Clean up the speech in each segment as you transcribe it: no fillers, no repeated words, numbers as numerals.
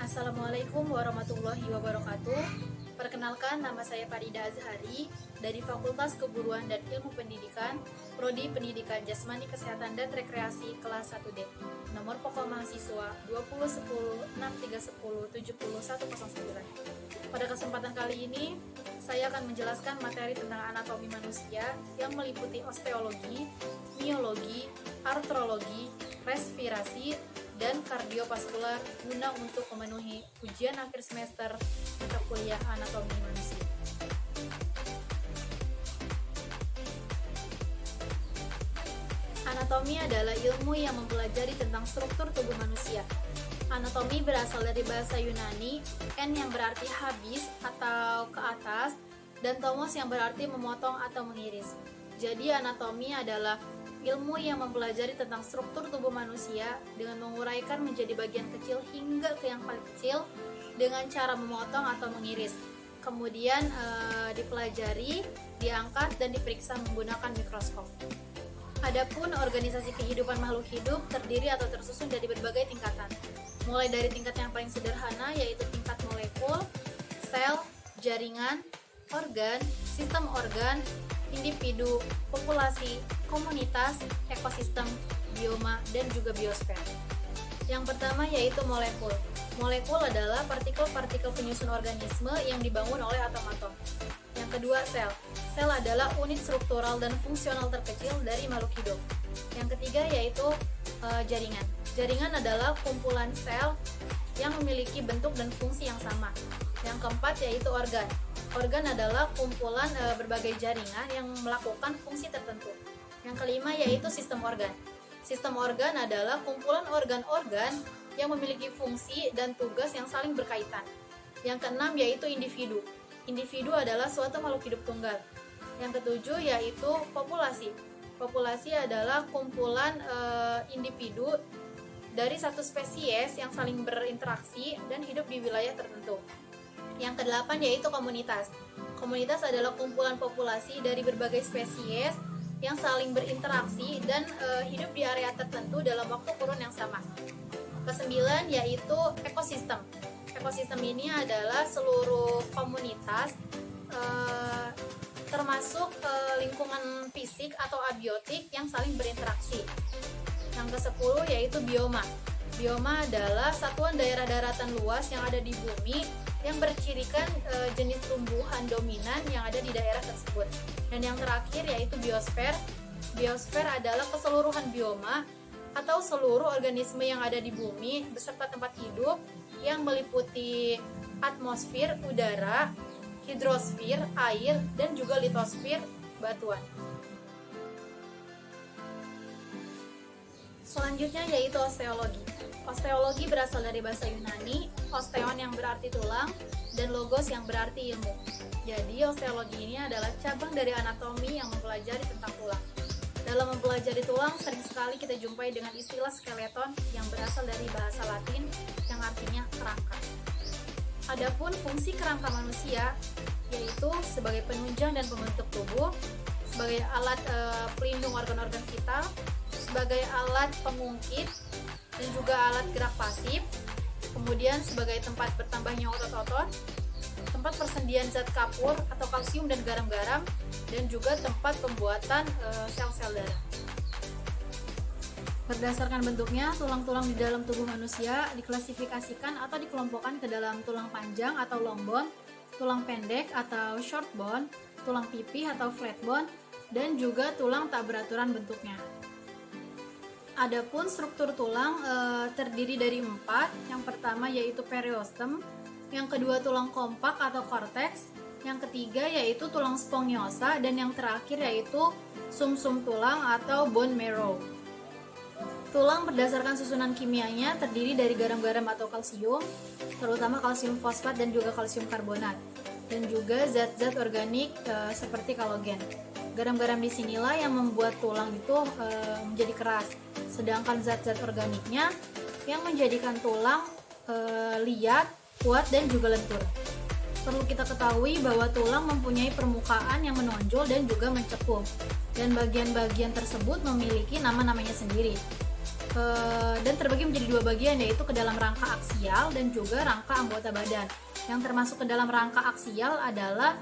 Assalamualaikum warahmatullahi wabarakatuh. Perkenalkan, nama saya Farida Azhari dari Fakultas Keguruan dan Ilmu Pendidikan, Prodi Pendidikan Jasmani Kesehatan dan Rekreasi kelas 1D. Nomor pokok mahasiswa 201063107109. Pada kesempatan kali ini, saya akan menjelaskan materi tentang anatomi manusia yang meliputi osteologi, miologi, artrologi, respirasi, dan kardiovaskular guna untuk memenuhi ujian akhir semester mata kuliah anatomi manusia. Anatomi adalah ilmu yang mempelajari tentang struktur tubuh manusia. Anatomi berasal dari bahasa Yunani, en yang berarti habis atau ke atas, dan tomos yang berarti memotong atau mengiris. Jadi anatomi adalah ilmu yang mempelajari tentang struktur tubuh manusia dengan menguraikan menjadi bagian kecil hingga ke yang paling kecil dengan cara memotong atau mengiris. Kemudian dipelajari, diangkat, dan diperiksa menggunakan mikroskop. Adapun organisasi kehidupan makhluk hidup terdiri atau tersusun dari berbagai tingkatan. Mulai dari tingkat yang paling sederhana yaitu tingkat molekul, sel, jaringan, organ, sistem organ, individu, populasi, komunitas, ekosistem, bioma, dan juga biosfer. Yang pertama yaitu molekul. Molekul adalah partikel-partikel penyusun organisme yang dibangun oleh atom-atom. Yang kedua sel. Sel adalah unit struktural dan fungsional terkecil dari makhluk hidup. Yang ketiga yaitu jaringan. Jaringan adalah kumpulan sel yang memiliki bentuk dan fungsi yang sama. Yang keempat yaitu organ. Organ adalah kumpulan berbagai jaringan yang melakukan fungsi tertentu. Yang kelima yaitu sistem organ. Sistem organ adalah kumpulan organ-organ yang memiliki fungsi dan tugas yang saling berkaitan. Yang keenam yaitu individu. Individu adalah suatu makhluk hidup tunggal. Yang ketujuh yaitu populasi. Populasi adalah kumpulan individu dari satu spesies yang saling berinteraksi dan hidup di wilayah tertentu. Yang kedelapan yaitu komunitas. Komunitas adalah kumpulan populasi dari berbagai spesies yang saling berinteraksi dan hidup di area tertentu dalam waktu kurun yang sama. Kesembilan yaitu ekosistem. Ekosistem ini adalah seluruh komunitas termasuk lingkungan fisik atau abiotik yang saling berinteraksi. Yang ke-10 yaitu bioma. Bioma adalah satuan daerah daratan luas yang ada di bumi yang bercirikan jenis tumbuhan dominan yang ada di daerah tersebut. Dan yang terakhir yaitu biosfer. Biosfer adalah keseluruhan bioma atau seluruh organisme yang ada di bumi beserta tempat hidup yang meliputi atmosfer, udara, hidrosfer, air, dan juga litosfer, batuan. Selanjutnya yaitu osteologi. Osteologi berasal dari bahasa Yunani, osteon yang berarti tulang, dan logos yang berarti ilmu. Jadi osteologi ini adalah cabang dari anatomi yang mempelajari tentang tulang. Dalam mempelajari tulang, sering sekali kita jumpai dengan istilah skeleton yang berasal dari bahasa Latin yang artinya kerangka. Adapun fungsi kerangka manusia yaitu sebagai penunjang dan pembentuk tubuh, sebagai alat pelindung organ-organ vital, sebagai alat pengungkit, dan juga alat gerak pasif, kemudian sebagai tempat bertambahnya otot-otot, tempat persendian zat kapur atau kalsium dan garam-garam, dan juga tempat pembuatan sel-sel darah. Berdasarkan bentuknya, tulang-tulang di dalam tubuh manusia diklasifikasikan atau dikelompokkan ke dalam tulang panjang atau long bone, tulang pendek atau short bone, tulang pipih atau flat bone, dan juga tulang tak beraturan bentuknya. Adapun struktur tulang terdiri dari 4. Yang pertama yaitu periosteum, yang kedua tulang kompak atau cortex, yang ketiga yaitu tulang spongiosa, dan yang terakhir yaitu sumsum tulang atau bone marrow. Tulang berdasarkan susunan kimianya terdiri dari garam-garam atau kalsium, terutama kalsium fosfat dan juga kalsium karbonat, dan juga zat-zat organik seperti kolagen. Garam-garam disinilah yang membuat tulang itu menjadi keras, sedangkan zat-zat organiknya yang menjadikan tulang liat, kuat, dan juga lentur. Perlu kita ketahui bahwa tulang mempunyai permukaan yang menonjol dan juga mencekung, dan bagian-bagian tersebut memiliki nama-namanya sendiri. dan terbagi menjadi dua bagian, yaitu ke dalam rangka aksial dan juga rangka anggota badan. Yang termasuk ke dalam rangka aksial adalah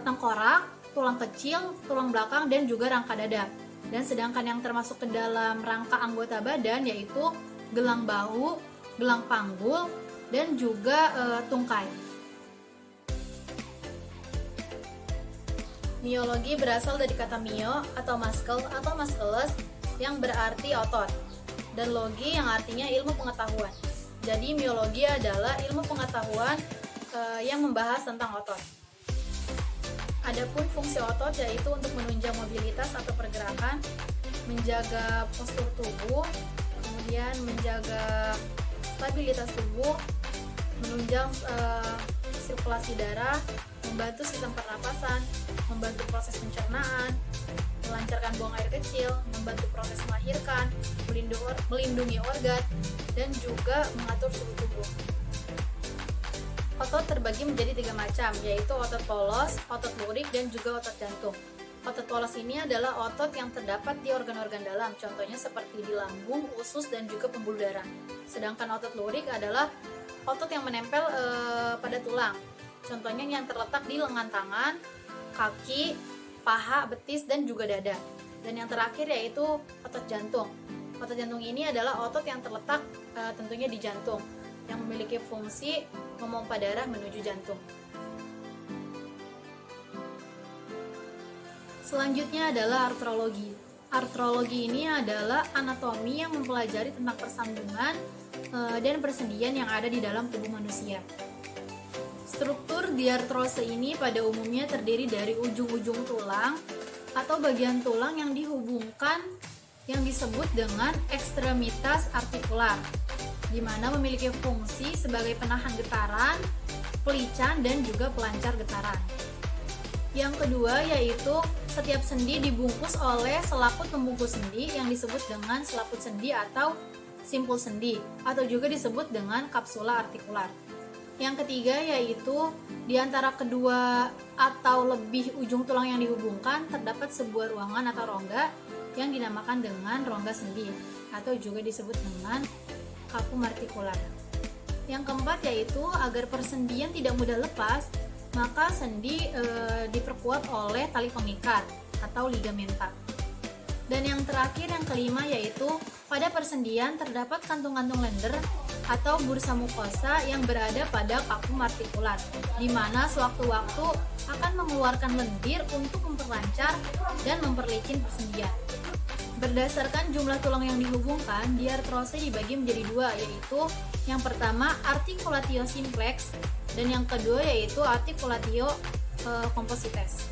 tengkorak, tulang kecil, tulang belakang, dan juga rangka dada. Dan sedangkan yang termasuk ke dalam rangka anggota badan yaitu gelang bahu, gelang panggul, dan juga tungkai. Miologi berasal dari kata mio atau muscle atau musculus yang berarti otot, dan logi yang artinya ilmu pengetahuan. Jadi miologi adalah ilmu pengetahuan yang membahas tentang otot. Adapun fungsi otot yaitu untuk menunjang mobilitas atau pergerakan, menjaga postur tubuh, kemudian menjaga stabilitas tubuh, menunjang sirkulasi darah, membantu sistem pernapasan, membantu proses pencernaan, melancarkan buang air kecil, membantu proses melahirkan, melindungi organ, dan juga mengatur suhu tubuh. Otot terbagi menjadi 3 macam, yaitu otot polos, otot lurik, dan juga otot jantung. Otot polos ini adalah otot yang terdapat di organ-organ dalam, contohnya seperti di lambung, usus, dan juga pembuluh darah. Sedangkan otot lurik adalah otot yang menempel pada tulang, contohnya yang terletak di lengan tangan, kaki, paha, betis, dan juga dada. Dan yang terakhir yaitu otot jantung. Otot jantung ini adalah otot yang terletak tentunya di jantung, yang memiliki fungsi memompa darah menuju jantung. Selanjutnya adalah artrologi. Artrologi ini adalah anatomi yang mempelajari tentang persambungan dan persendian yang ada di dalam tubuh manusia. Struktur diartrose ini pada umumnya terdiri dari ujung-ujung tulang atau bagian tulang yang dihubungkan yang disebut dengan ekstremitas artikular, di mana memiliki fungsi sebagai penahan getaran, pelican, dan juga pelancar getaran. Yang kedua yaitu setiap sendi dibungkus oleh selaput pembungkus sendi yang disebut dengan selaput sendi atau simpul sendi, atau juga disebut dengan kapsula artikular. Yang ketiga yaitu di antara kedua atau lebih ujung tulang yang dihubungkan terdapat sebuah ruangan atau rongga yang dinamakan dengan rongga sendi, atau juga disebut dengan kapum artikular. Yang keempat yaitu agar persendian tidak mudah lepas, maka sendi diperkuat oleh tali pengikat atau ligamenta. Dan yang terakhir, yang kelima yaitu pada persendian terdapat kantung-kantung lender atau bursa mukosa yang berada pada kapum artikular, di mana sewaktu-waktu akan mengeluarkan lendir untuk memperlancar dan memperlicin persendian. Berdasarkan jumlah tulang yang dihubungkan, diartrose dibagi menjadi dua, yaitu yang pertama articulatio simplex dan yang kedua yaitu articulatio composites.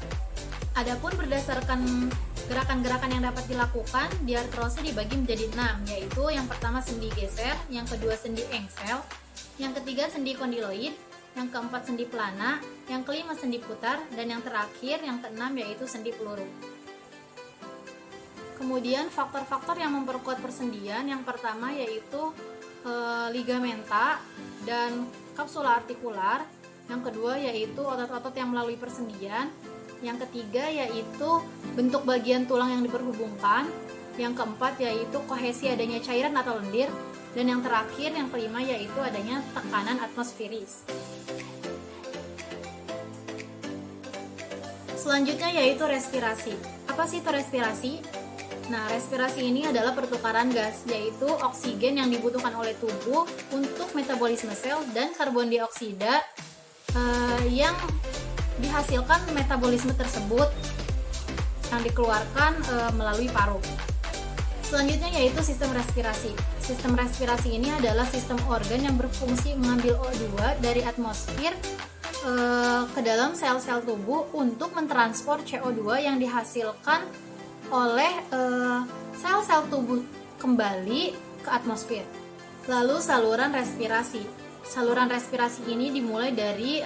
Adapun berdasarkan gerakan-gerakan yang dapat dilakukan, diartrose dibagi menjadi 6, yaitu yang pertama sendi geser, yang kedua sendi engsel, yang ketiga sendi kondiloid, yang keempat sendi pelana, yang kelima sendi putar, dan yang terakhir yang keenam yaitu sendi peluru. Kemudian faktor-faktor yang memperkuat persendian, yang pertama yaitu ligamenta dan kapsula artikular, yang kedua yaitu otot-otot yang melalui persendian, yang ketiga yaitu bentuk bagian tulang yang diperhubungkan, yang keempat yaitu kohesi adanya cairan atau lendir, dan yang terakhir yang kelima yaitu adanya tekanan atmosferis. Selanjutnya yaitu respirasi. Apa sih itu respirasi? Nah, respirasi ini adalah pertukaran gas, yaitu oksigen yang dibutuhkan oleh tubuh untuk metabolisme sel dan karbon dioksida yang dihasilkan metabolisme tersebut yang dikeluarkan melalui paru. Selanjutnya yaitu sistem respirasi. Sistem respirasi ini adalah sistem organ yang berfungsi mengambil O2 dari atmosfer ke dalam sel-sel tubuh untuk mentransport CO2 yang dihasilkan oleh sel-sel tubuh kembali ke atmosfer. Lalu saluran respirasi. Saluran respirasi ini dimulai dari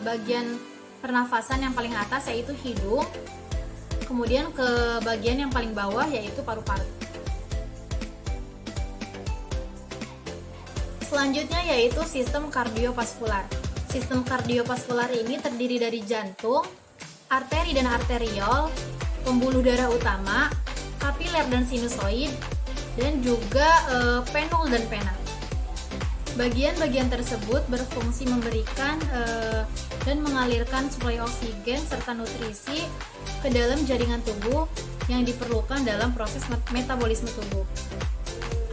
bagian pernafasan yang paling atas yaitu hidung, kemudian ke bagian yang paling bawah yaitu paru-paru. Selanjutnya yaitu sistem kardiovaskular. Sistem kardiovaskular ini terdiri dari jantung, arteri dan arteriol, pembuluh darah utama, kapiler dan sinusoid, dan juga penul dan pena. Bagian-bagian tersebut berfungsi memberikan dan mengalirkan suplai oksigen serta nutrisi ke dalam jaringan tubuh yang diperlukan dalam proses metabolisme tubuh.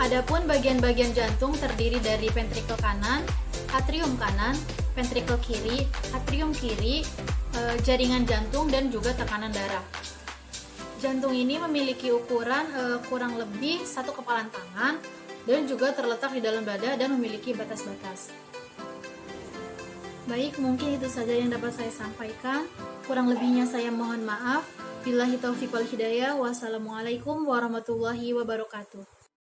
Adapun bagian-bagian jantung terdiri dari ventrikel kanan, atrium kanan, ventrikel kiri, atrium kiri, jaringan jantung, dan juga tekanan darah. Jantung ini memiliki ukuran kurang lebih satu kepalan tangan dan juga terletak di dalam dada dan memiliki batas-batas. Baik, mungkin itu saja yang dapat saya sampaikan. Kurang lebihnya saya mohon maaf. Billahi taufiq wal hidayah. Wassalamualaikum warahmatullahi wabarakatuh.